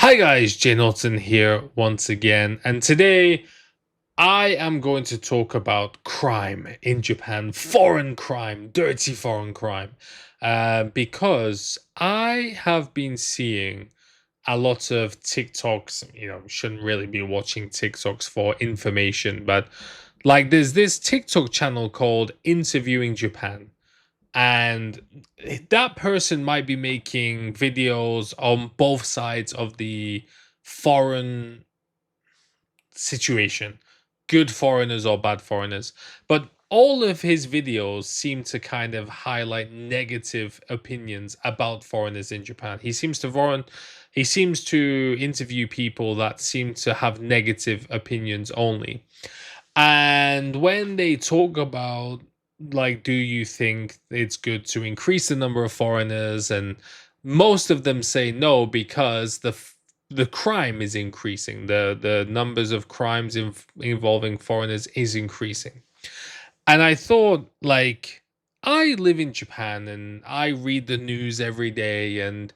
Hi guys, Jay Norton here once again, and today I am going to talk about crime in Japan, foreign crime, dirty foreign crime, because I have been seeing a lot of TikToks. Shouldn't really be watching TikToks for information, but like there's this TikTok channel called Interviewing Japan, and that person might be making videos on both sides of the foreign situation, good foreigners or bad foreigners, but all of his videos seem to kind of highlight negative opinions about foreigners in Japan. He seems to interview people that seem to have negative opinions only. And when they talk about, like, do you think it's good to increase the number of foreigners? And most of them say no, because the crime is increasing. The numbers of crimes involving foreigners is increasing. And I thought, like, I live in Japan and I read the news every day, and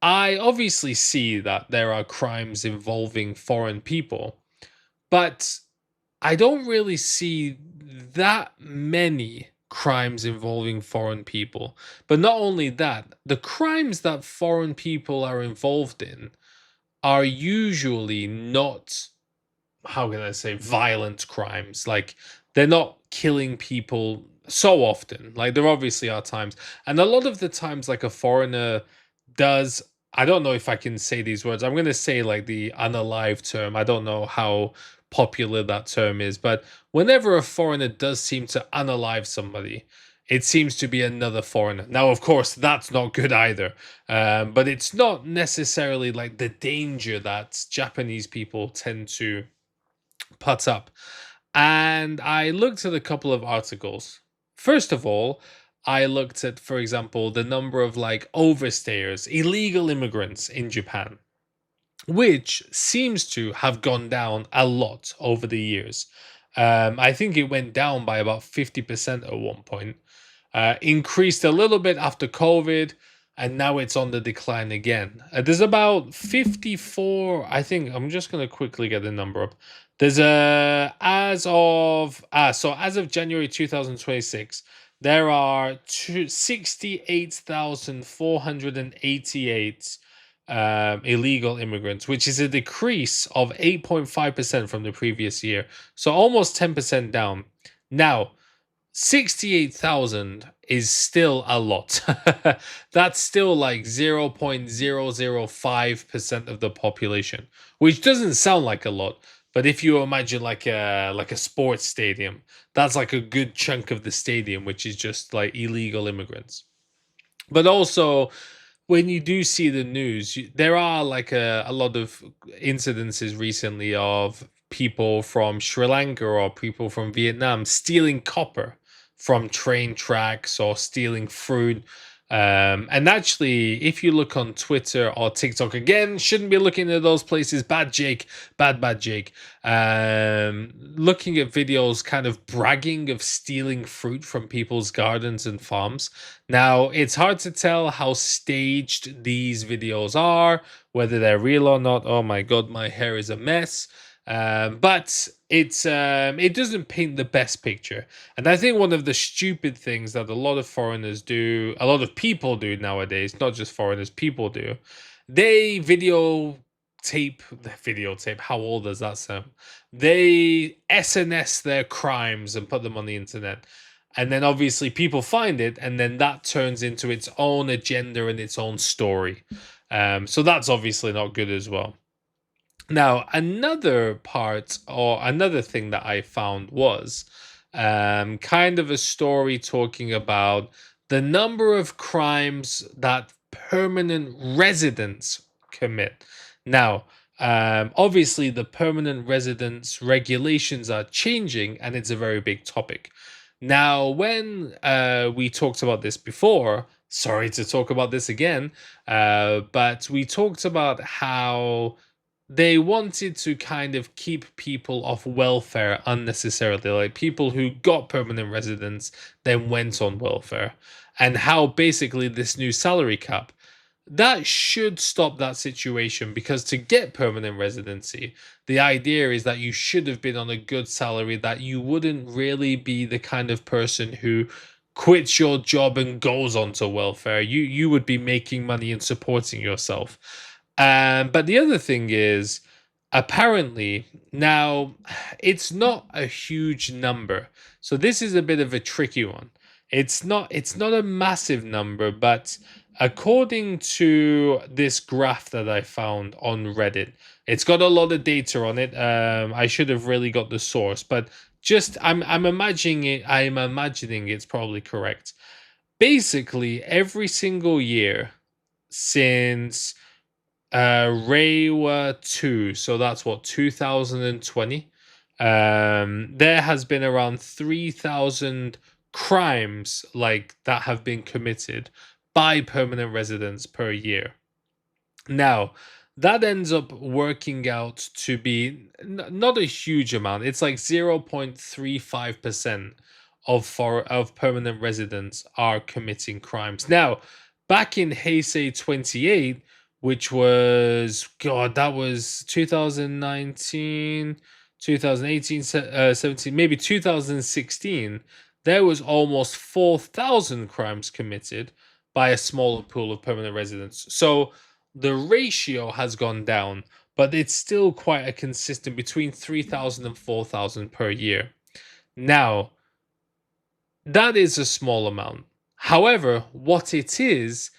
I obviously see that there are crimes involving foreign people, but I don't really see that many crimes involving foreign people. But not only that, the crimes that foreign people are involved in are usually not, how can I say, violent crimes. Like, they're not killing people so often. Like, there obviously are times. And a lot of the times, like, a foreigner does. I don't know if I can say these words. I'm going to say, like, the unalive term. I don't know how popular that term is. But whenever a foreigner does seem to unalive somebody, it seems to be another foreigner. Now, of course, that's not good either. But it's not necessarily like the danger that Japanese people tend to put up. And I looked at a couple of articles. First of all, I looked at, for example, the number of like overstayers, illegal immigrants in Japan, which seems to have gone down a lot over the years. I think it went down by about 50% at one point, increased a little bit after COVID, and now it's on the decline again. There's about 54, I think. I'm just going to quickly get the number up. There's a, as of January 2026, there are 68,488 illegal immigrants, which is a decrease of 8.5% from the previous year. So almost 10% down. Now, 68,000 is still a lot. That's still like 0.005% of the population, which doesn't sound like a lot. But if you imagine like a sports stadium, that's like a good chunk of the stadium, which is just like illegal immigrants. But also, when you do see the news, there are like a lot of incidences recently of people from Sri Lanka or people from Vietnam stealing copper from train tracks or stealing fruit. And actually, if you look on Twitter or TikTok, again, shouldn't be looking at those places. Bad Jake, bad Jake. Looking at videos kind of bragging of stealing fruit from people's gardens and farms. Now, it's hard to tell how staged these videos are, whether they're real or not. Oh my god, my hair is a mess. But it doesn't paint the best picture. And I think one of the stupid things that a lot of foreigners do, a lot of people do nowadays, not just foreigners, people do, they videotape, how old does that sound? They SNS their crimes and put them on the internet. And then obviously people find it, and then that turns into its own agenda and its own story. So that's obviously not good as well. Now, another part or another thing that I found was kind of a story talking about the number of crimes that permanent residents commit. Now, obviously, the permanent residence regulations are changing, and it's a very big topic. Now, when we talked about this before, sorry to talk about this again, but we talked about how they wanted to kind of keep people off welfare unnecessarily, like people who got permanent residence then went on welfare, and how basically this new salary cap, that should stop that situation, because to get permanent residency, the idea is that you should have been on a good salary, that you wouldn't really be the kind of person who quits your job and goes onto welfare. You would be making money and supporting yourself. But the other thing is, apparently now, it's not a huge number. So this is a bit of a tricky one. It's not a massive number, but according to this graph that I found on Reddit, it's got a lot of data on it. I should have really got the source, but just I'm imagining it's probably correct. Basically, every single year since Reiwa 2, so that's what, 2020. There has been around 3,000 crimes like that have been committed by permanent residents per year. Now, that ends up working out to be not a huge amount. It's like 0.35% of permanent residents are committing crimes. Now, back in Heisei 28, which was, God, that was 2019, 2018, 17, maybe 2016, there was almost 4,000 crimes committed by a smaller pool of permanent residents. So the ratio has gone down, but it's still quite a consistent between 3,000 and 4,000 per year. Now, that is a small amount. However, what it is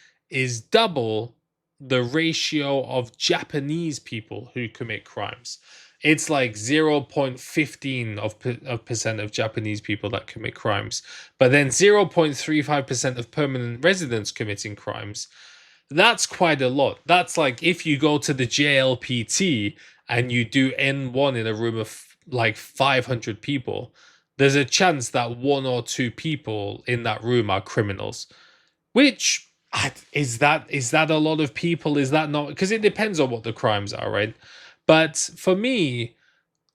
double the ratio of Japanese people who commit crimes. It's like 0.15 of percent of Japanese people that commit crimes, but then 0.35% of permanent residents committing crimes. That's quite a lot. That's like if you go to the JLPT and you do N1 in a room of like 500 people, there's a chance that one or two people in that room are criminals. Which is that a lot of people? Is that not? Because it depends on what the crimes are, right? But for me,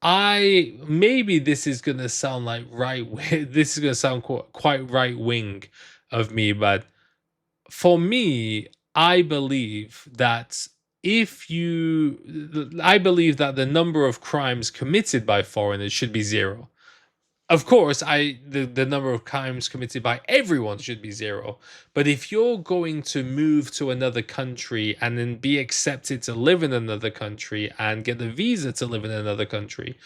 I maybe this is gonna sound like right. This is gonna sound quite right wing of me, but for me, I believe that the number of crimes committed by foreigners should be zero. Of course, the number of crimes committed by everyone should be zero. But if you're going to move to another country and then be accepted to live in another country and get a visa to live in another country,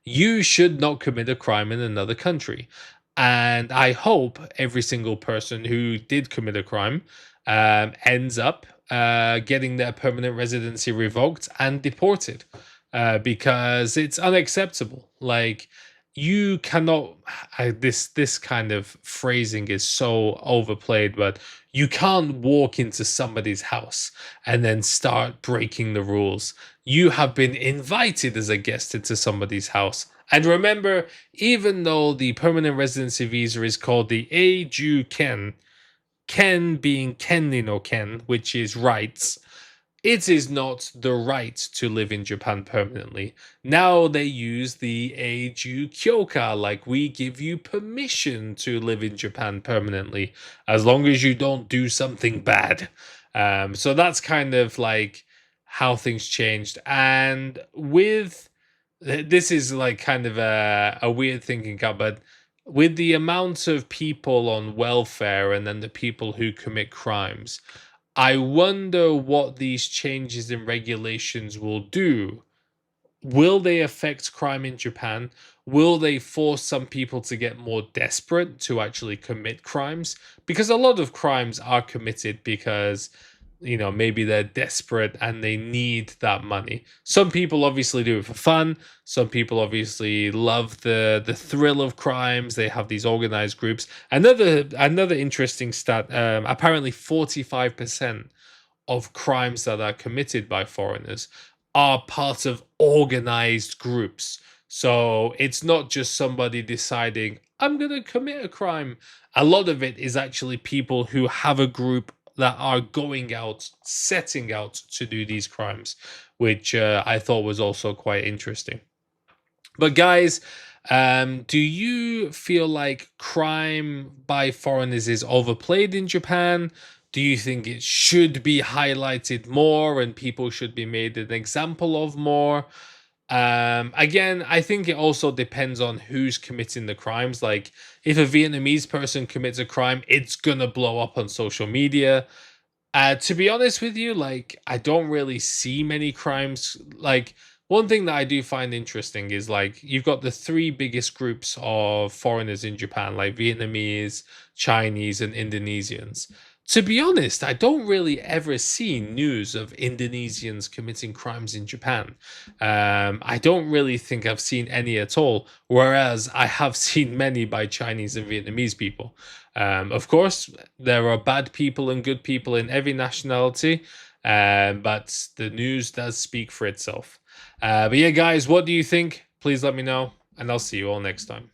you should not commit a crime in another country. And I hope every single person who did commit a crime ends up getting their permanent residency revoked and deported, because it's unacceptable. Like, you cannot, this kind of phrasing is so overplayed, but you can't walk into somebody's house and then start breaking the rules. You have been invited as a guest into somebody's house. And remember, even though the permanent residency visa is called the Eiju Ken, Ken being Kenni no Ken, which is rights, it is not the right to live in Japan permanently. Now they use the Eiju Kyoka, like we give you permission to live in Japan permanently, as long as you don't do something bad. So that's kind of like how things changed. And with this is like kind of a weird thinking cut, but with the amount of people on welfare and then the people who commit crimes, I wonder what these changes in regulations will do. Will they affect crime in Japan? Will they force some people to get more desperate to actually commit crimes? Because a lot of crimes are committed because, maybe they're desperate and they need that money. Some people obviously do it for fun. Some people obviously love the thrill of crimes. They have these organized groups. Another interesting stat, apparently 45% of crimes that are committed by foreigners are part of organized groups. So it's not just somebody deciding, I'm going to commit a crime. A lot of it is actually people who have a group that are going out, setting out to do these crimes, which I thought was also quite interesting. But guys, do you feel like crime by foreigners is overplayed in Japan? Do you think it should be highlighted more and people should be made an example of more? Again, I think it also depends on who's committing the crimes. Like, if a Vietnamese person commits a crime, it's gonna blow up on social media. To be honest with you, like, I don't really see many crimes. Like, one thing that I do find interesting is, like, you've got the three biggest groups of foreigners in Japan, like Vietnamese, Chinese, and Indonesians. To be honest, I don't really ever see news of Indonesians committing crimes in Japan. I don't really think I've seen any at all, whereas I have seen many by Chinese and Vietnamese people. Of course, there are bad people and good people in every nationality, but the news does speak for itself. But yeah, guys, what do you think? Please let me know, and I'll see you all next time.